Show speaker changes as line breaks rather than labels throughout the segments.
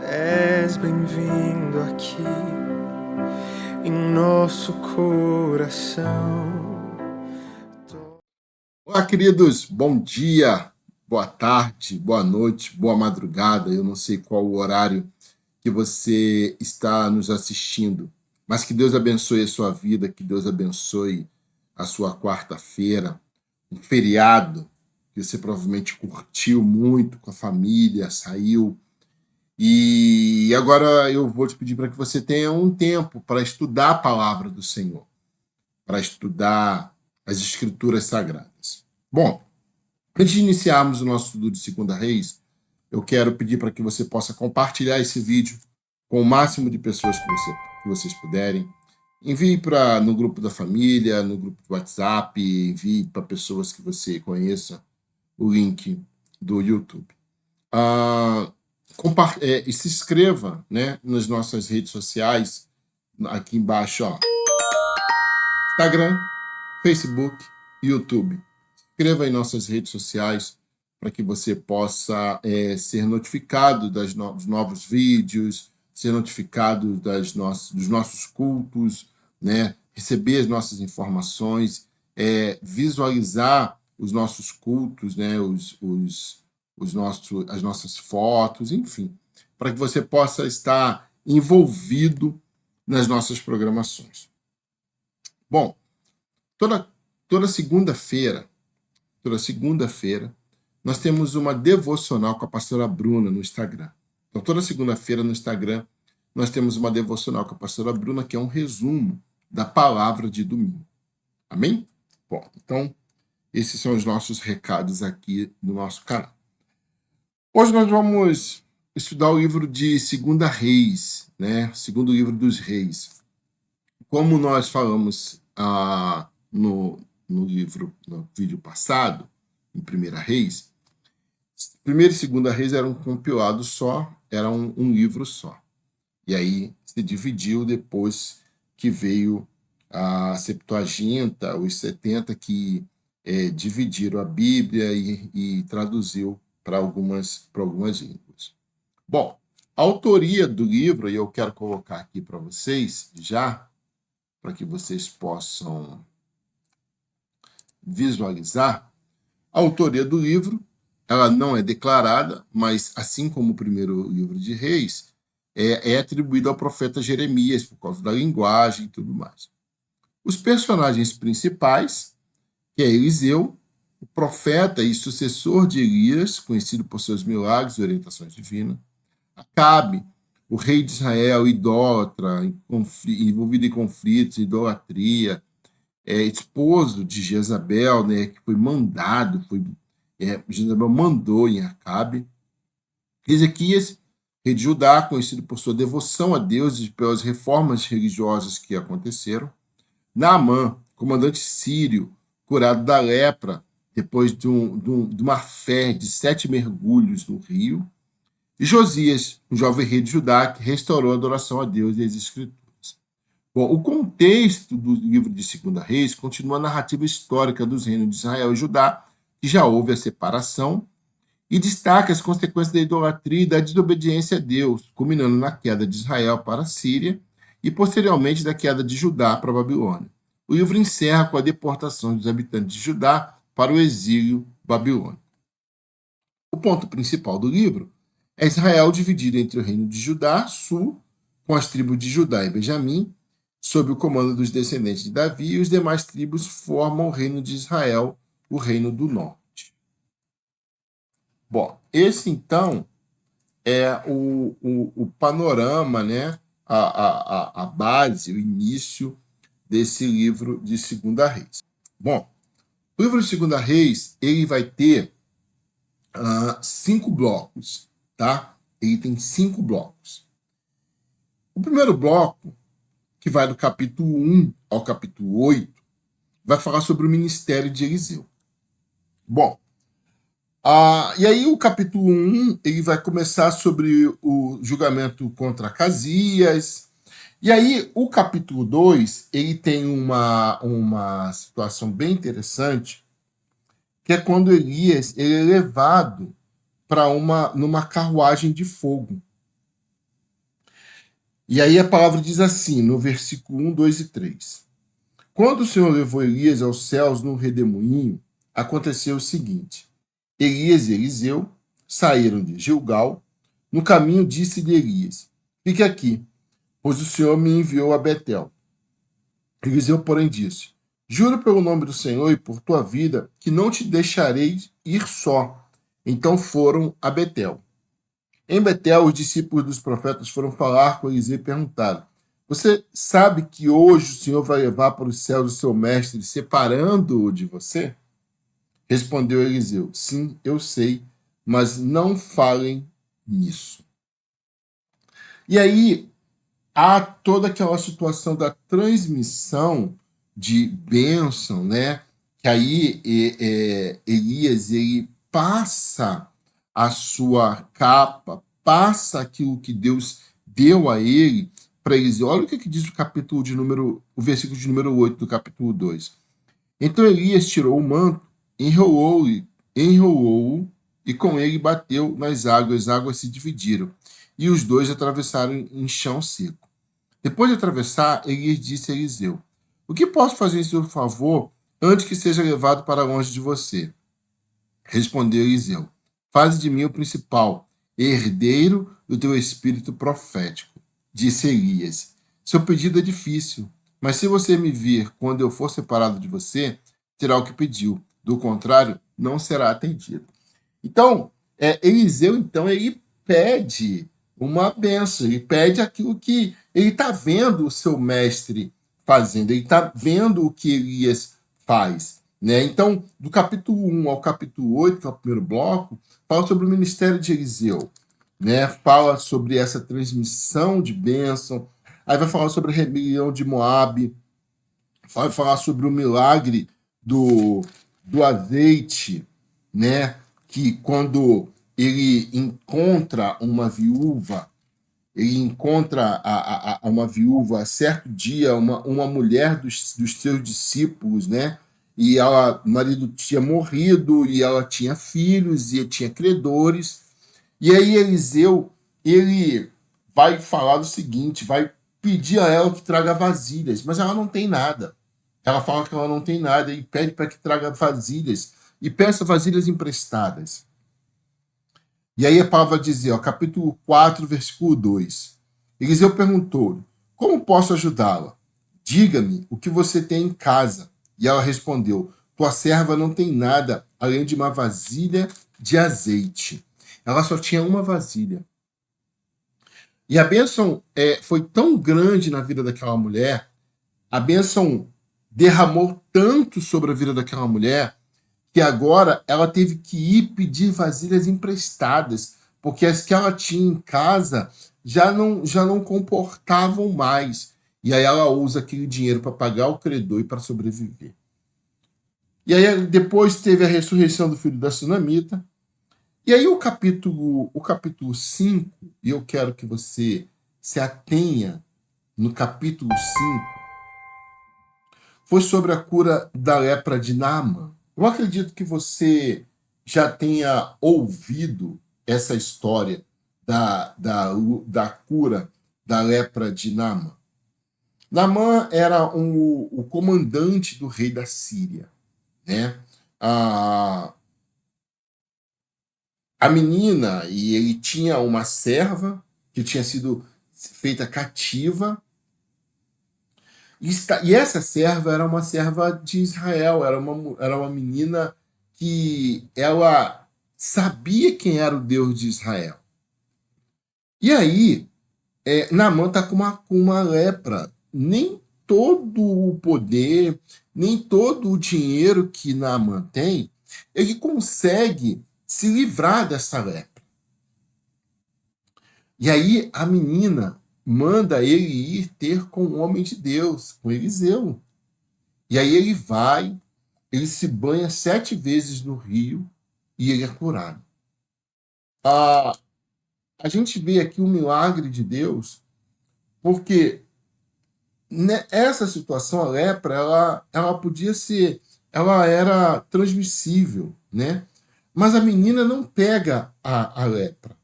És bem-vindo aqui em nosso coração.
Olá, queridos, bom dia, boa tarde, boa noite, boa madrugada. Eu não sei qual o horário que você está nos assistindo, mas que Deus abençoe a sua vida, que Deus abençoe a sua quarta-feira, um feriado que você provavelmente curtiu muito com a família, saiu. E agora eu vou te pedir para que você tenha um tempo para estudar a palavra do Senhor, para estudar as Escrituras Sagradas. Bom, antes de iniciarmos o nosso estudo de Segunda Reis, eu quero pedir para que você possa compartilhar esse vídeo com o máximo de pessoas que vocês puderem. Envie no grupo da família, no grupo do WhatsApp, envie para pessoas que você conheça o link do YouTube. E se inscreva, né, nas nossas redes sociais, aqui embaixo, ó, Instagram, Facebook, YouTube. Se inscreva em nossas redes sociais para que você possa ser notificado dos novos vídeos, ser notificado dos nossos cultos, né, receber as nossas informações, visualizar os nossos cultos, né, as nossas fotos, enfim, para que você possa estar envolvido nas nossas programações. Bom, toda segunda-feira, nós temos uma devocional com a pastora Bruna no Instagram. Então, toda segunda-feira no Instagram, nós temos uma devocional com a pastora Bruna, que é um resumo da palavra de domingo. Amém? Bom, então, esses são os nossos recados aqui no nosso canal. Hoje nós vamos estudar o livro de Segunda Reis, né? Segundo livro dos Reis. Como nós falamos no vídeo passado, em Primeira Reis, Primeira e Segunda Reis eram um compilado só, era um livro só. E aí se dividiu depois que veio a Septuaginta, os 70 que dividiram a Bíblia e traduziu para algumas línguas. Bom, a autoria do livro, e eu quero colocar aqui para vocês já, para que vocês possam visualizar, a autoria do livro, ela não é declarada, mas assim como o primeiro livro de Reis, é atribuído ao profeta Jeremias, por causa da linguagem e tudo mais. Os personagens principais, que é Eliseu, o profeta e sucessor de Elias, conhecido por seus milagres e orientações divinas, Acabe, o rei de Israel, idólatra, envolvido em conflitos, idolatria, esposo de Jezabel, né, que foi mandado, Jezabel mandou em Acabe. Ezequias, rei de Judá, conhecido por sua devoção a Deus e pelas reformas religiosas que aconteceram. Naamã, comandante sírio, curado da lepra, depois de uma fé de 7 mergulhos no rio. E Josias, um jovem rei de Judá, que restaurou a adoração a Deus e as Escrituras. Bom, o contexto do livro de Segunda Reis continua a narrativa histórica dos reinos de Israel e Judá, que já houve a separação, e destaca as consequências da idolatria e da desobediência a Deus, culminando na queda de Israel para a Síria e, posteriormente, da queda de Judá para a Babilônia. O livro encerra com a deportação dos habitantes de Judá para o exílio babilônico. O ponto principal do livro é Israel dividido entre o reino de Judá, sul, com as tribos de Judá e Benjamim, sob o comando dos descendentes de Davi, e os demais tribos formam o reino de Israel, o reino do norte. Bom, esse então é o panorama, né? A base, o início desse livro de Segunda Reis. Bom, o livro de Segunda Reis, ele vai ter 5 blocos, tá? Ele tem 5 blocos. O primeiro bloco, que vai do capítulo 1 ao capítulo 8, vai falar sobre o ministério de Eliseu. Bom, e aí o capítulo 1 ele vai começar sobre o julgamento contra Acasias. E aí o capítulo 2 ele tem uma situação bem interessante, que é quando Elias ele é levado numa carruagem de fogo. E aí a palavra diz assim, no versículo 1, 2 e 3. Quando o Senhor levou Elias aos céus no redemoinho, aconteceu o seguinte. Elias e Eliseu saíram de Gilgal. No caminho disse-lhe Elias, fique aqui, pois o Senhor me enviou a Betel. Eliseu, porém, disse, juro pelo nome do Senhor e por tua vida que não te deixarei ir só. Então foram a Betel. Em Betel, os discípulos dos profetas foram falar com Eliseu e perguntaram, você sabe que hoje o Senhor vai levar para os céus o seu mestre, separando-o de você? Respondeu Eliseu, sim, eu sei, mas não falem nisso. E aí, há toda aquela situação da transmissão de bênção, né? Que aí Elias ele passa a sua capa, passa aquilo que Deus deu a ele para Eliseu. Olha o que diz o versículo de número 8 do capítulo 2. Então Elias tirou o manto, enrolou-o e com ele bateu nas águas, as águas se dividiram, e os dois atravessaram em chão seco. Depois de atravessar, Elias disse a Eliseu, o que posso fazer em seu favor antes que seja levado para longe de você? Respondeu Eliseu, faze de mim o principal, herdeiro do teu espírito profético. Disse Elias, seu pedido é difícil, mas se você me vir quando eu for separado de você, terá o que pediu. Do contrário, não será atendido. Então, Eliseu, então, ele pede uma bênção, ele pede aquilo que ele está vendo o seu mestre fazendo, ele está vendo o que Elias faz. Né? Então, do capítulo 1 ao capítulo 8, que é o primeiro bloco, fala sobre o ministério de Eliseu, né? Fala sobre essa transmissão de bênção, aí vai falar sobre a rebelião de Moabe, vai falar sobre o milagre do azeite, né? Que quando ele encontra uma viúva, ele encontra uma viúva, certo dia, uma mulher dos seus discípulos, né? E o marido tinha morrido, e ela tinha filhos, e tinha credores. E aí Eliseu, ele vai falar o seguinte, vai pedir a ela que traga vasilhas, mas ela não tem nada. Ela fala que ela não tem nada e pede para que traga vasilhas, e peça vasilhas emprestadas. E aí a palavra dizia, capítulo 4, versículo 2. Eliseu perguntou, como posso ajudá-la? Diga-me o que você tem em casa. E ela respondeu, tua serva não tem nada além de uma vasilha de azeite. Ela só tinha uma vasilha. E a bênção foi tão grande na vida daquela mulher, a bênção derramou tanto sobre a vida daquela mulher, que agora ela teve que ir pedir vasilhas emprestadas, porque as que ela tinha em casa já não comportavam mais. E aí ela usa aquele dinheiro para pagar o credor e para sobreviver. E aí depois teve a ressurreição do filho da Sunamita. E aí o capítulo 5, e eu quero que você se atenha no capítulo 5, foi sobre a cura da lepra de Naamã. Eu acredito que você já tenha ouvido essa história da cura da lepra de Naamã. Naamã era o comandante do rei da Síria. Né? A menina, e ele tinha uma serva que tinha sido feita cativa, e essa serva era uma serva de Israel, era uma menina que ela sabia quem era o Deus de Israel. E aí, Naamã está com uma lepra. Nem todo o poder, nem todo o dinheiro que Naamã tem, ele consegue se livrar dessa lepra. E aí a menina manda ele ir ter com o homem de Deus, com Eliseu. E aí ele vai, ele se banha 7 vezes no rio e ele é curado. A gente vê aqui o milagre de Deus, porque essa situação, a lepra, ela podia ser, ela era transmissível, né? Mas a menina não pega a lepra.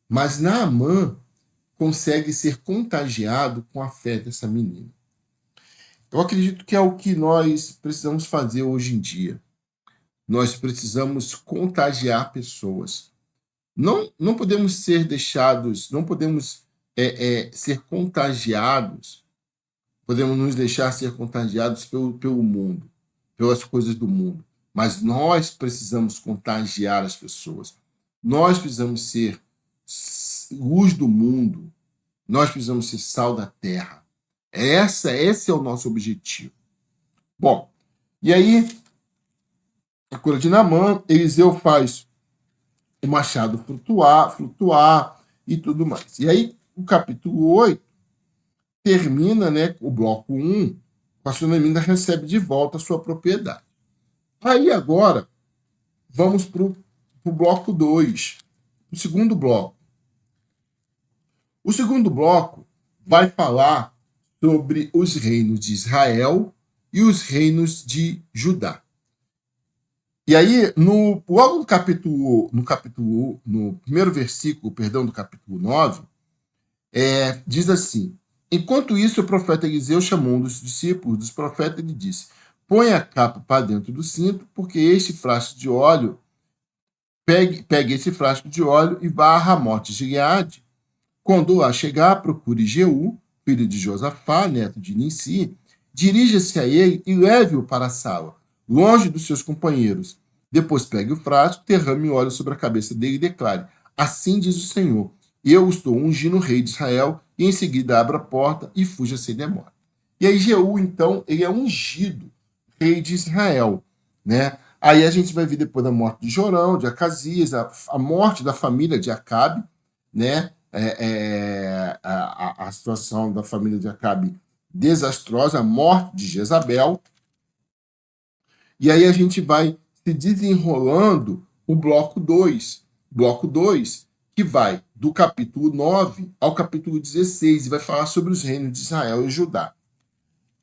Mas Naamã consegue ser contagiado com a fé dessa menina. Eu acredito que é o que nós precisamos fazer hoje em dia. Nós precisamos contagiar pessoas. Não podemos ser deixados, não podemos ser contagiados, podemos nos deixar ser contagiados pelo mundo, pelas coisas do mundo. Mas nós precisamos contagiar as pessoas. Nós precisamos ser luz do mundo. Nós precisamos ser sal da terra. Esse é o nosso objetivo. Bom, e aí, a cura de Naamã, Eliseu faz o machado flutuar e tudo mais. E aí, o capítulo 8 termina, né, o bloco 1, a Sunamita recebe de volta a sua propriedade. Aí agora, vamos para o bloco 2, o segundo bloco. O segundo bloco vai falar sobre os reinos de Israel e os reinos de Judá. E aí, logo no primeiro versículo, do capítulo 9, diz assim: enquanto isso, o profeta Eliseu chamou um dos discípulos dos profetas e lhe disse: põe a capa para dentro do cinto, porque este frasco de óleo, pegue esse frasco de óleo e vá a Ramote Gileade. Quando lá chegar, procure Jeú, filho de Josafá, neto de Nissi, dirija-se a ele e leve-o para a sala, longe dos seus companheiros. Depois pegue o frasco, derrame óleo sobre a cabeça dele e declare: assim diz o Senhor, eu estou ungindo o rei de Israel, e em seguida abra a porta e fuja sem demora. E aí Jeú, então, ele é ungido rei de Israel, né? Aí a gente vai ver depois da morte de Jorão, de Acasias, a morte da família de Acabe, né? A situação da família de Acabe desastrosa, a morte de Jezabel. E aí a gente vai se desenrolando o bloco 2. Bloco 2, que vai do capítulo 9 ao capítulo 16, e vai falar sobre os reinos de Israel e Judá.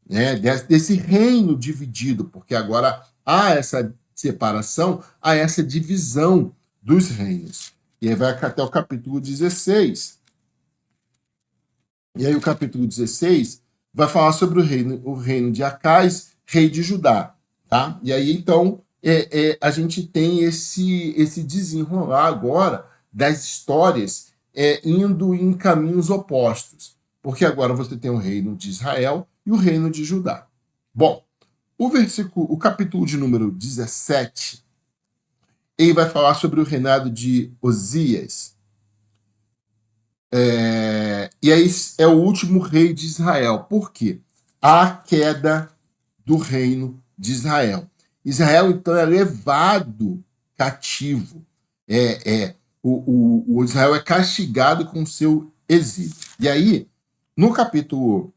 Né? Desse reino dividido, porque agora há essa separação, há essa divisão dos reinos. E aí vai até o capítulo 16. E aí o capítulo 16 vai falar sobre o reino de Acais, rei de Judá. Tá? E aí, então, a gente tem esse desenrolar agora das histórias indo em caminhos opostos. Porque agora você tem o reino de Israel e o reino de Judá. Bom, o capítulo de número 17, ele vai falar sobre o reinado de Osias. E aí é o último rei de Israel. Por quê? A queda do reino de Israel. Israel, então, é levado cativo. O Israel é castigado com seu exílio. E aí, no capítulo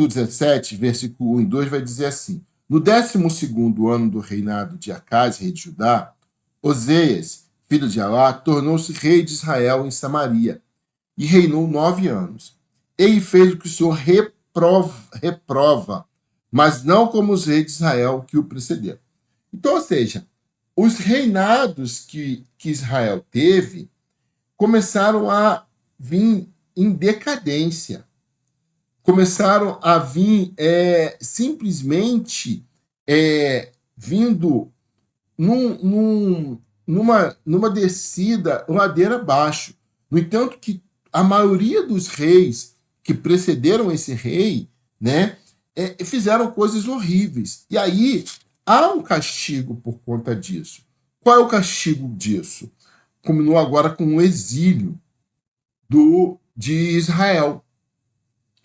17, versículo 1 e 2, vai dizer assim: no 12º ano do reinado de Acás, rei de Judá, Oseias, filho de Alá, tornou-se rei de Israel em Samaria e reinou 9 anos. Ele fez o que o Senhor reprova, mas não como os reis de Israel que o precederam. Então, ou seja, os reinados que Israel teve começaram a vir em decadência. Começaram a vir simplesmente vindo numa descida ladeira abaixo. No entanto, que a maioria dos reis que precederam esse rei, né, fizeram coisas horríveis. E aí há um castigo por conta disso. Qual é o castigo disso? Combinou agora com o exílio de Israel.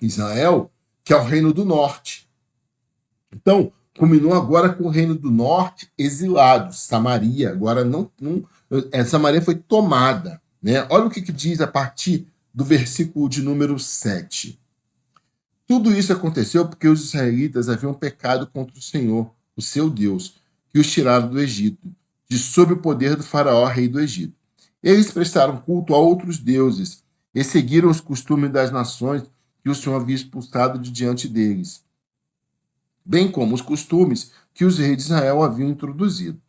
Israel, que é o reino do norte. Então, combinou agora com o reino do norte exilado, Samaria. Agora Samaria foi tomada. Né? Olha o que diz a partir do versículo de número 7. Tudo isso aconteceu porque os israelitas haviam pecado contra o Senhor, o seu Deus, que os tiraram do Egito, de sob o poder do faraó, rei do Egito. Eles prestaram culto a outros deuses e seguiram os costumes das nações que o Senhor havia expulsado de diante deles, bem como os costumes que os reis de Israel haviam introduzido.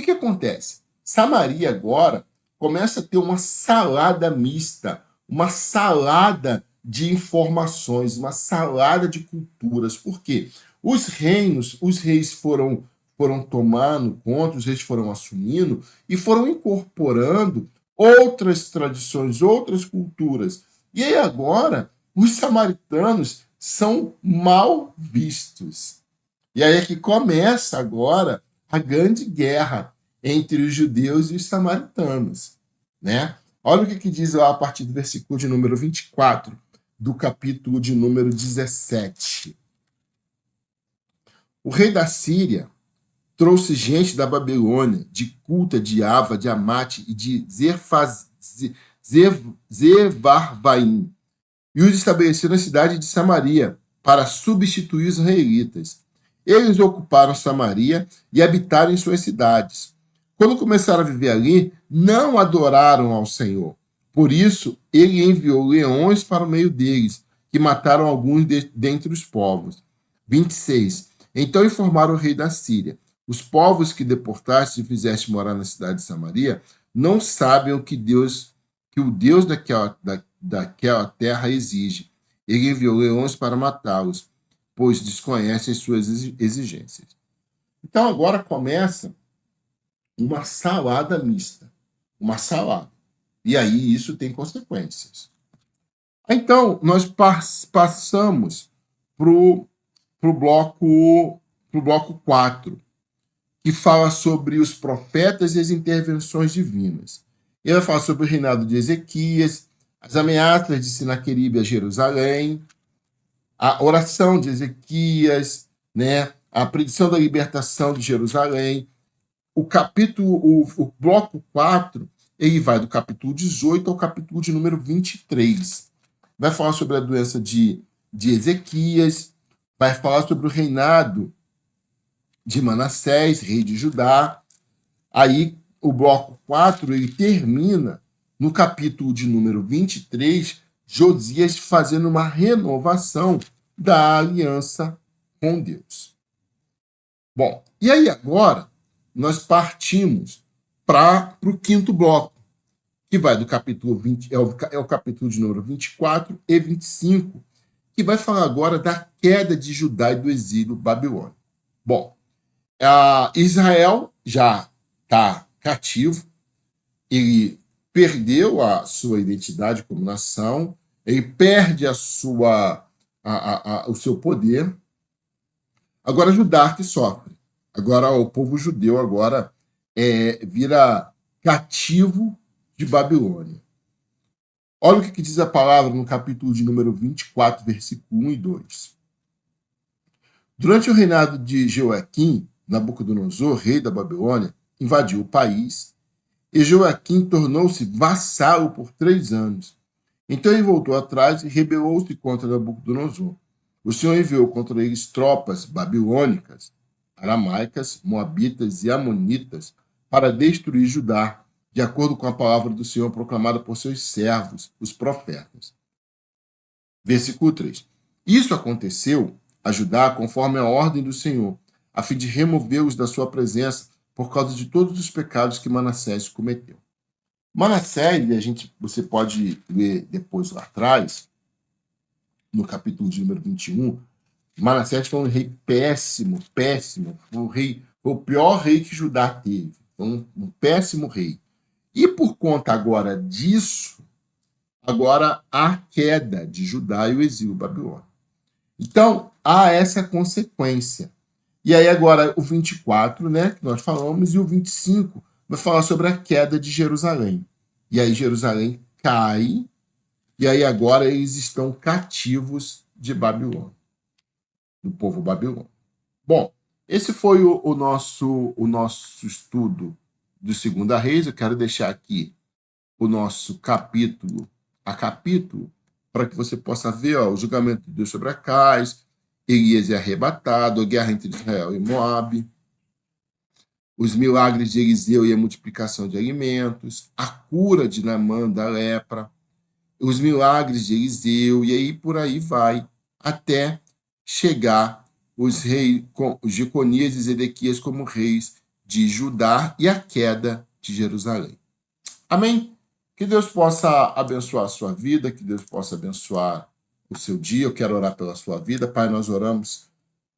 que acontece? Samaria agora começa a ter uma salada mista, uma salada de informações, uma salada de culturas. Por quê? Os reis foram tomando conta, os reis foram assumindo e foram incorporando outras tradições, outras culturas. E aí agora os samaritanos são mal vistos. E aí é que começa agora a grande guerra entre os judeus e os samaritanos, né? Olha o que diz lá a partir do versículo de número 24 do capítulo de número 17. O rei da Síria trouxe gente da Babilônia, de Culta, de Ava, de Amate e de Zevarvaim, e os estabeleceu na cidade de Samaria, para substituir os israelitas. Eles ocuparam Samaria e habitaram em suas cidades. Quando começaram a viver ali, não adoraram ao Senhor. Por isso, ele enviou leões para o meio deles, que mataram alguns dentre os povos. 26. Então informaram o rei da Síria: os povos que deportaste e fizeste morar na cidade de Samaria não sabem o que o Deus daquela terra exige. Ele enviou leões para matá-los, pois desconhecem suas exigências. Então agora começa uma salada mista, uma salada. E aí isso tem consequências. Então nós passamos para o bloco 4, que fala sobre os profetas e as intervenções divinas. Ele vai falar sobre o reinado de Ezequias, as ameaças de Sinaqueribe a Jerusalém, a oração de Ezequias, né, a predição da libertação de Jerusalém. O bloco 4, ele vai do capítulo 18 ao capítulo de número 23. Vai falar sobre a doença de Ezequias, vai falar sobre o reinado de Manassés, rei de Judá. Aí o bloco 4 ele termina no capítulo de número 23, Josias fazendo uma renovação da aliança com Deus. Bom, e aí agora nós partimos para o quinto bloco, que vai do capítulo 20, é o capítulo de número 24 e 25, que vai falar agora da queda de Judá e do exílio babilônico. Bom, Israel já está cativo, ele perdeu a sua identidade como nação, ele perde o seu poder. Agora Judá que sofre. Agora o povo judeu agora vira cativo de Babilônia. Olha o que diz a palavra no capítulo de número 24, versículo 1 e 2. Durante o reinado de Joaquim, Nabucodonosor, rei da Babilônia, invadiu o país, e Joaquim tornou-se vassalo por 3 anos. Então ele voltou atrás e rebelou-se contra Nabucodonosor. O Senhor enviou contra eles tropas babilônicas, aramaicas, moabitas e amonitas para destruir Judá, de acordo com a palavra do Senhor proclamada por seus servos, os profetas. Versículo 3. Isso aconteceu a Judá conforme a ordem do Senhor, a fim de removê-los da sua presença por causa de todos os pecados que Manassés cometeu. Manassés, você pode ler depois lá atrás, no capítulo de número 21, Manassés foi um rei péssimo, foi o pior rei que Judá teve, foi um péssimo rei. E por conta agora disso, agora há a queda de Judá e o exílio babilônico. Então, há essa consequência. E aí agora o 24, né, que nós falamos, e o 25 vai falar sobre a queda de Jerusalém. E aí Jerusalém cai, e aí agora eles estão cativos de Babilônia, do povo babilônico. Bom, esse foi o nosso estudo do Segunda Reis. Eu quero deixar aqui o nosso capítulo a capítulo, para que você possa ver o julgamento de Deus sobre Acais, Elias é arrebatado, a guerra entre Israel e Moabe, os milagres de Eliseu e a multiplicação de alimentos, a cura de Naamã da lepra, os milagres de Eliseu, e aí por aí vai, até chegar os reis Jeconias e Zedequias como reis de Judá e a queda de Jerusalém. Amém? Que Deus possa abençoar a sua vida, que Deus possa abençoar o seu dia. Eu quero orar pela sua vida. Pai, nós oramos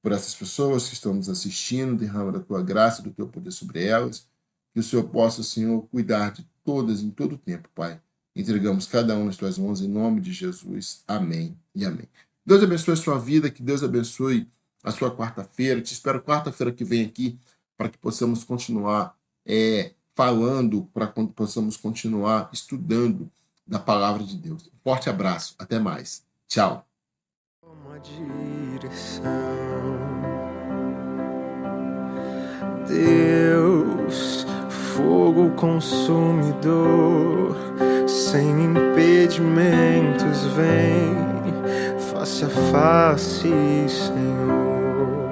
por essas pessoas que estão nos assistindo, derrama da tua graça, do teu poder sobre elas. Que o Senhor possa, Senhor, cuidar de todas em todo o tempo, Pai. Entregamos cada um nas tuas mãos em nome de Jesus. Amém e amém. Deus abençoe a sua vida, que Deus abençoe a sua quarta-feira. Te espero quarta-feira que vem aqui para que possamos continuar falando, para que possamos continuar estudando da palavra de Deus. Um forte abraço. Até mais. Tchau.
Uma direção. Deus, fogo consumidor, sem impedimentos, vem face a face, Senhor.